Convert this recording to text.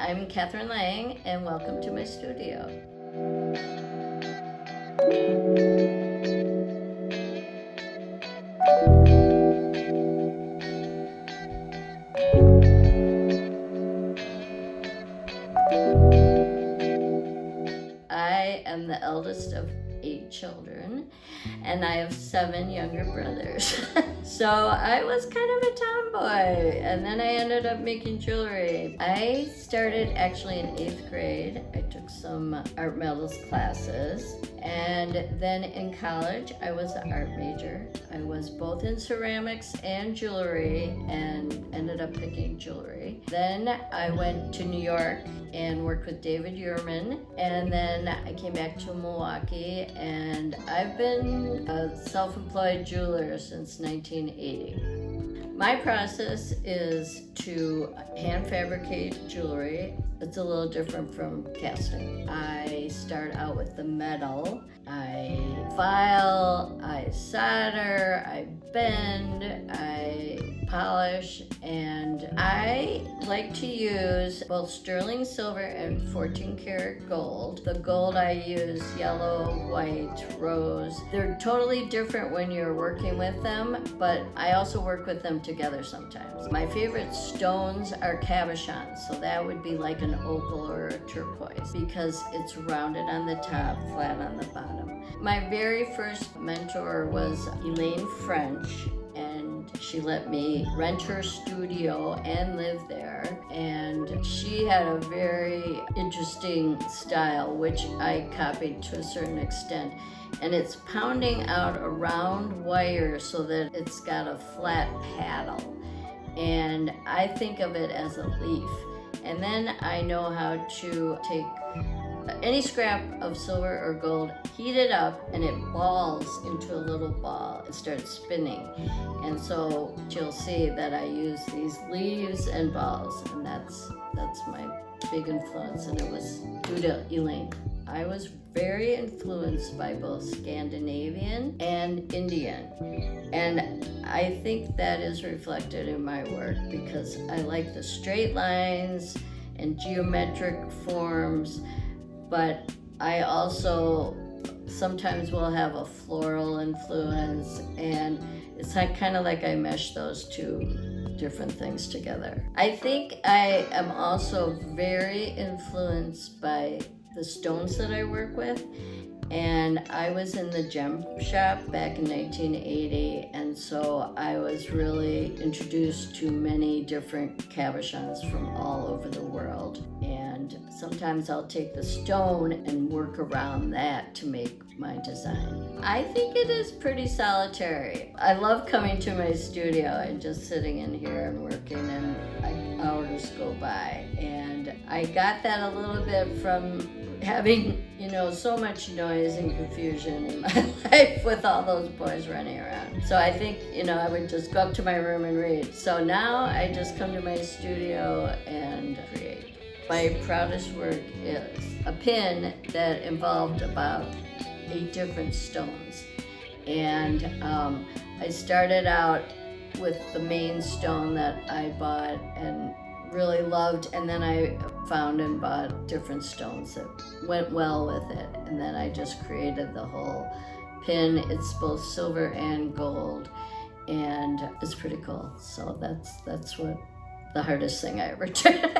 I'm Catherine Laing, and welcome to my studio. I am the eldest of 8 children, and I have 7 younger brothers. So I was kind of a tomboy, and then I ended up making jewelry. I started actually in 8th grade. I took some art metals classes, and then in college I was an art major. I was both in ceramics and jewelry, and ended up picking jewelry. Then I went to New York and worked with David Yurman, and then I came back to Milwaukee, and I've been a self-employed jeweler since 1980. My process is to hand fabricate jewelry. It's a little different from casting. I start out with the metal. I file, I solder, I bend, I polish, and I like to use both sterling silver and 14 karat gold. The gold I use yellow, white, rose. They're totally different when you're working with them, but I also work with them together sometimes. My favorite stones are cabochons, so that would be like an opal or a turquoise because it's rounded on the top, flat on the bottom. My very first mentor was Elaine French, and she let me rent her studio and live there. And she had a very interesting style, which I copied to a certain extent. And it's pounding out a round wire so that it's got a flat paddle. And I think of it as a leaf. And then I know how to take any scrap of silver or gold, heat it up, and it balls into a little ball and starts spinning. And so you'll see that I use these leaves and balls, and that's my big influence, and it was due to Elaine. I was very influenced by both Scandinavian and Indian, and I think that is reflected in my work because I like the straight lines and geometric forms, but I also sometimes will have a floral influence, and it's kind of like I mesh those two different things together. I think I am also very influenced by the stones that I work with, and I was in the gem shop back in 1980, and so I was really introduced to many different cabochons from all over the world. And sometimes I'll take the stone and work around that to make my design. I think it is pretty solitary. I love coming to my studio and just sitting in here and working, and hours go by. And I got that a little bit from having, so much noise and confusion in my life with all those boys running around. So I think, I would just go up to my room and read. So now I just come to my studio and create. My proudest work is a pin that involved about 8 different stones. And I started out with the main stone that I bought and really loved, and then I found and bought different stones that went well with it, and then I just created the whole pin. It's both silver and gold, and it's pretty cool. So that's what the hardest thing I ever did.